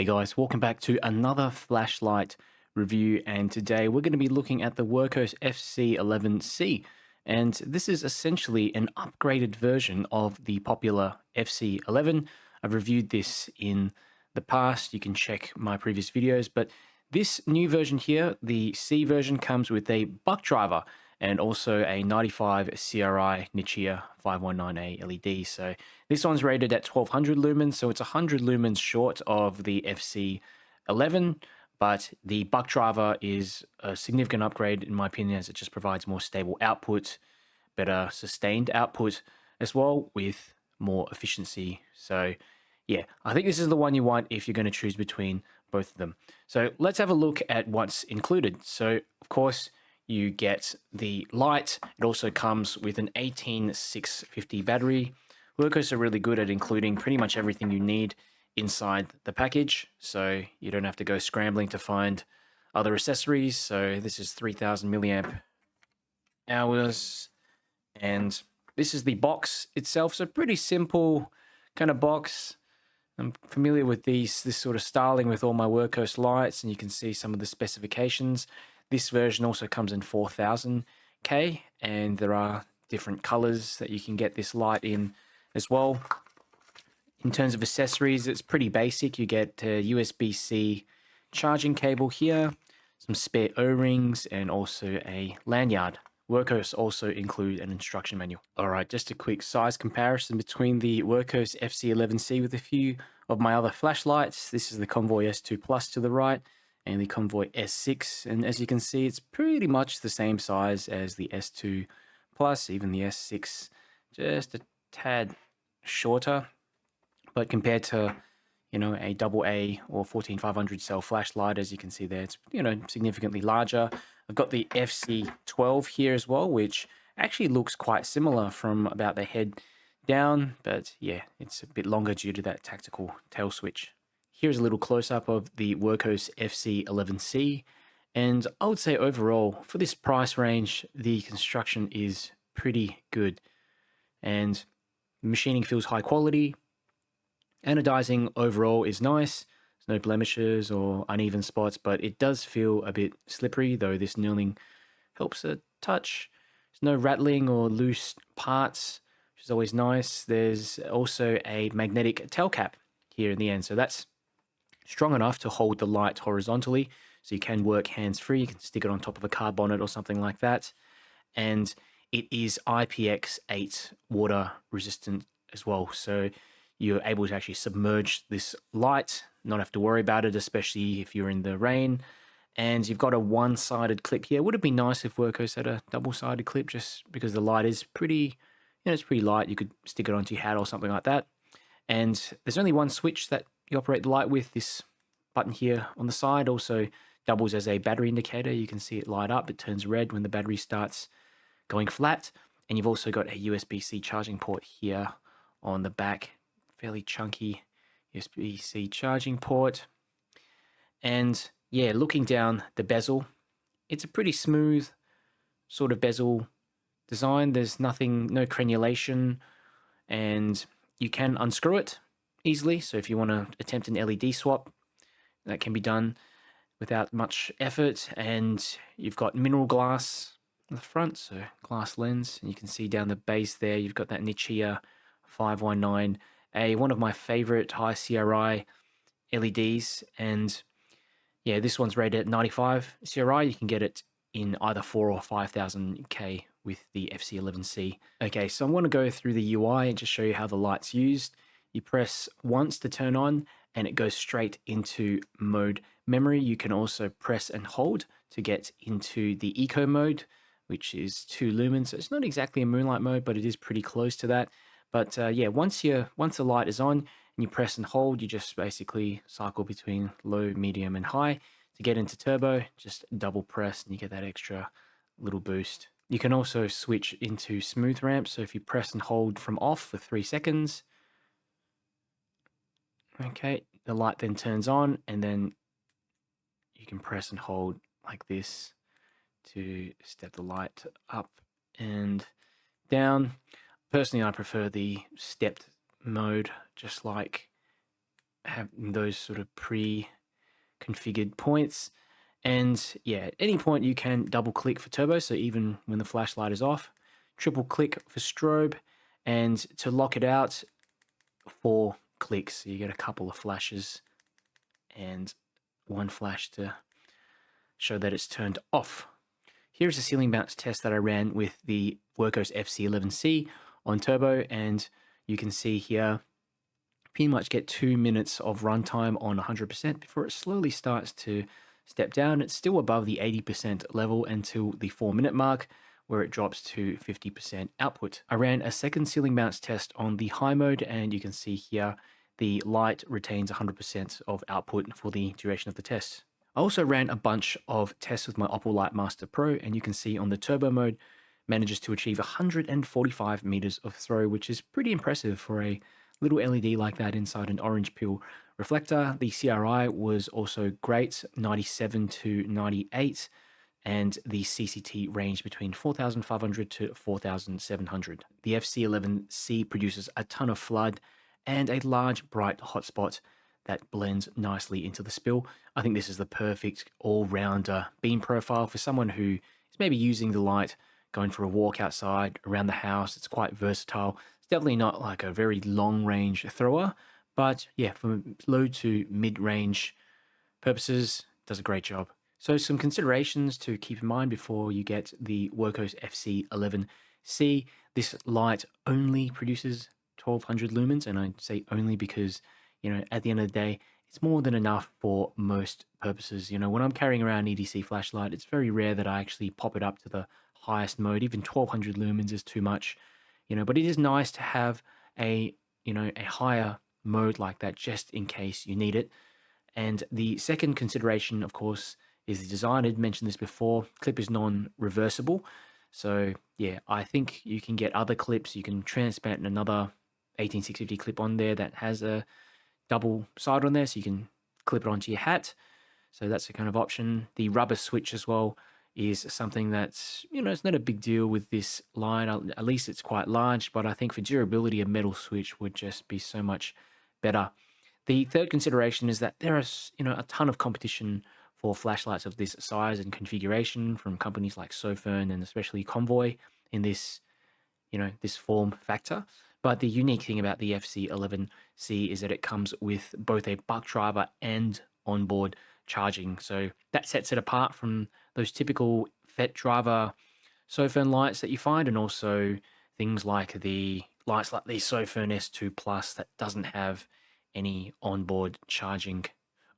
Hey guys, welcome back to another flashlight review, and today we're going to be looking at the Wurkkos FC11C, and this is essentially an upgraded version of the popular FC11. I've reviewed this in the past, you can check my previous videos, but this new version here, the C version, comes with a buck driver and also a 95 CRI Nichia 519A LED. So this one's rated at 1200 lumens, so it's 100 lumens short of the FC11, but the buck driver is a significant upgrade in my opinion, as it just provides more stable output, better sustained output as well, with more efficiency. So yeah, I think this is the one you want if you're going to choose between both of them. So let's have a look at what's included. So of course, you get the light. It also comes with an 18650 battery. Wurkkos are really good at including pretty much everything you need inside the package, so you don't have to go scrambling to find other accessories. So this is 3000 milliamp hours, and this is the box itself. So pretty simple kind of box. I'm familiar with this sort of styling with all my Wurkkos lights, and you can see some of the specifications. This version also comes in 4000K, and there are different colors that you can get this light in as well. In terms of accessories, it's pretty basic. You get a USB-C charging cable here, some spare O-rings, and also a lanyard. Wurkkos also include an instruction manual. All right, just a quick size comparison between the Wurkkos FC11C with a few of my other flashlights. This is the Convoy S2 Plus to the right, and the Convoy S6, and as you can see, it's pretty much the same size as the S2 Plus, even the S6 just a tad shorter, but compared to, you know, a AA or 14500 cell flashlight, as you can see there, it's, you know, significantly larger. I've got the FC12 here as well, which actually looks quite similar from about the head down, but yeah, it's a bit longer due to that tactical tail switch. Here's a little close-up of the Wurkkos FC11C, and I would say overall, for this price range, the construction is pretty good, and machining feels high quality. Anodizing overall is nice. There's no blemishes or uneven spots, but it does feel a bit slippery, though this knurling helps a touch. There's no rattling or loose parts, which is always nice. There's also a magnetic tailcap here in the end, so that's strong enough to hold the light horizontally, so you can work hands-free. You can stick it on top of a car bonnet or something like that. And it is IPX8 water resistant as well, so you're able to actually submerge this light, not have to worry about it, especially if you're in the rain. And you've got a one-sided clip here. Would it be nice if Wurkkos had a double-sided clip, just because the light is pretty, you know, it's pretty light. You could stick it onto your hat or something like that. And there's only one switch that you operate the light with. This button here on the side also doubles as a battery indicator. You can see it light up. It turns red when the battery starts going flat. And you've also got a USB-C charging port here on the back. Fairly chunky USB-C charging port. And yeah, looking down the bezel, it's a pretty smooth sort of bezel design. There's nothing, no crenulation, and you can unscrew it easily. So if you want to attempt an LED swap, that can be done without much effort. And you've got mineral glass on the front, so glass lens, and you can see down the base there, you've got that Nichia 519A, one of my favorite high-CRI LEDs. And yeah, this one's rated at 95 CRI. You can get it in either 4 or 5000K with the FC11C. Okay, so I'm going to go through the UI and just show you how the light's used. You press once to turn on, and it goes straight into mode memory. You can also press and hold to get into the eco mode, which is 2 lumens. So it's not exactly a moonlight mode, but it is pretty close to that. But yeah, once the light is on and you press and hold, you just basically cycle between low, medium, and high. To get into turbo, just double press and you get that extra little boost. You can also switch into smooth ramp. So if you press and hold from off for 3 seconds, okay, the light then turns on, and then you can press and hold like this to step the light up and down. Personally, I prefer the stepped mode, just like have those sort of pre-configured points. And yeah, at any point you can double click for turbo. So even when the flashlight is off, triple click for strobe, and to lock it out, 4 clicks. So you get a couple of flashes and 1 flash to show that it's turned off. Here's a ceiling bounce test that I ran with the Wurkkos FC11C on turbo, and you can see here pretty much get 2 minutes of runtime on 100% before it slowly starts to step down. It's still above the 80% level until the 4-minute mark, where it drops to 50% output. I ran a second ceiling bounce test on the high mode, and you can see here the light retains 100% of output for the duration of the test. I also ran a bunch of tests with my Opal Lightmaster Pro, and you can see on the turbo mode manages to achieve 145 meters of throw, which is pretty impressive for a little LED like that inside an orange peel reflector. The CRI was also great, 97 to 98, and the CCT ranged between 4,500 to 4,700. The FC11C produces a ton of flood and a large bright hotspot that blends nicely into the spill. I think this is the perfect all-rounder beam profile for someone who is maybe using the light, going for a walk outside, around the house. It's quite versatile. It's definitely not like a very long-range thrower, but yeah, for low to mid-range purposes, does a great job. So some considerations to keep in mind before you get the Wurkkos FC11C. This light only produces 1200 lumens, and I say only because, you know, at the end of the day, it's more than enough for most purposes. You know, when I'm carrying around an EDC flashlight, it's very rare that I actually pop it up to the highest mode. Even 1200 lumens is too much, you know, but it is nice to have a, you know, a higher mode like that just in case you need it. And the second consideration, of course, is the design. I had mentioned this before. Clip is non-reversible. So yeah, I think you can get other clips. You can transplant another 18650 clip on there that has a double side on there, so you can clip it onto your hat. So that's a kind of option. The rubber switch as well is something that's, you know, it's not a big deal with this line. At least it's quite large, but I think for durability, a metal switch would just be so much better. The third consideration is that there is, you know, a ton of competition for flashlights of this size and configuration from companies like Sofern and especially Convoy in this, you know, this form factor. But the unique thing about the FC11C is that it comes with both a buck driver and onboard charging. So that sets it apart from those typical FET driver Sofern lights that you find, and also things like the lights like the Sofern S2 Plus that doesn't have any onboard charging.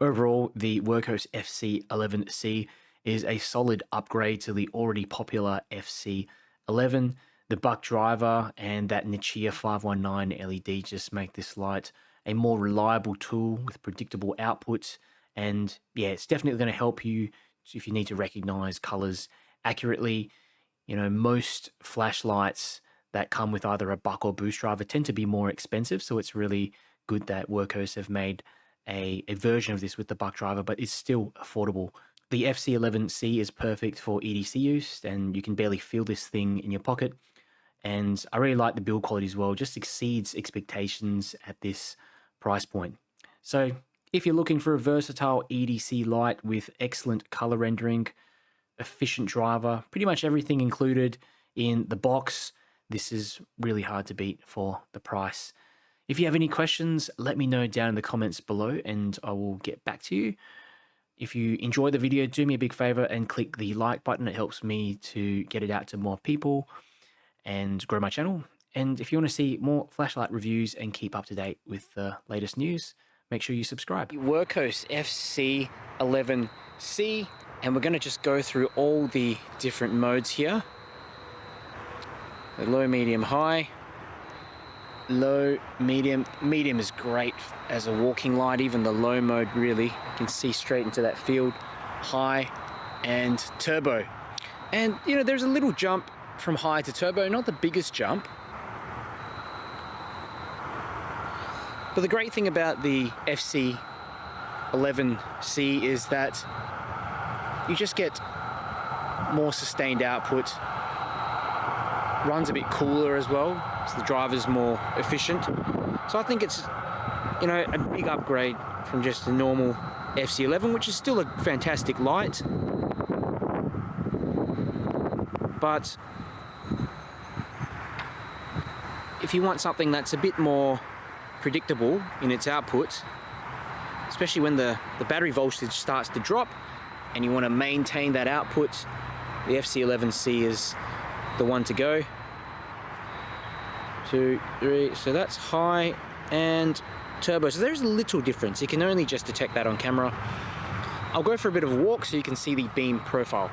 Overall, the Wurkkos FC11C is a solid upgrade to the already popular FC11. The buck driver and that Nichia 519 LED just make this light a more reliable tool with predictable outputs. And yeah, it's definitely going to help you if you need to recognize colors accurately. You know, most flashlights that come with either a buck or boost driver tend to be more expensive. So it's really good that Wurkkos have made a version of this with the buck driver, but it's still affordable. The FC11C is perfect for EDC use, and you can barely feel this thing in your pocket. And I really like the build quality as well, just exceeds expectations at this price point. So if you're looking for a versatile EDC light with excellent color rendering, efficient driver, pretty much everything included in the box, this is really hard to beat for the price. If you have any questions, let me know down in the comments below and I will get back to you. If you enjoyed the video, do me a big favor and click the like button. It helps me to get it out to more people and grow my channel. And if you want to see more flashlight reviews and keep up to date with the latest news, make sure you subscribe. Wurkkos FC11C, and we're going to just go through all the different modes here. The low, medium, high. Low, medium. Medium is great as a walking light. Even the low mode, really, you can see straight into that field. High and turbo. And, you know, there's a little jump from high to turbo, not the biggest jump. But the great thing about the FC11C is that you just get more sustained output. Runs a bit cooler as well, so the driver's more efficient. So I think it's you know, a big upgrade from just a normal FC11, which is still a fantastic light. But if you want something that's a bit more predictable in its output, especially when the battery voltage starts to drop and you want to maintain that output, the FC11C is the one to go. 2, 3, so that's high and turbo. So there's a little difference. You can only just detect that on camera. I'll go for a bit of a walk so you can see the beam profile.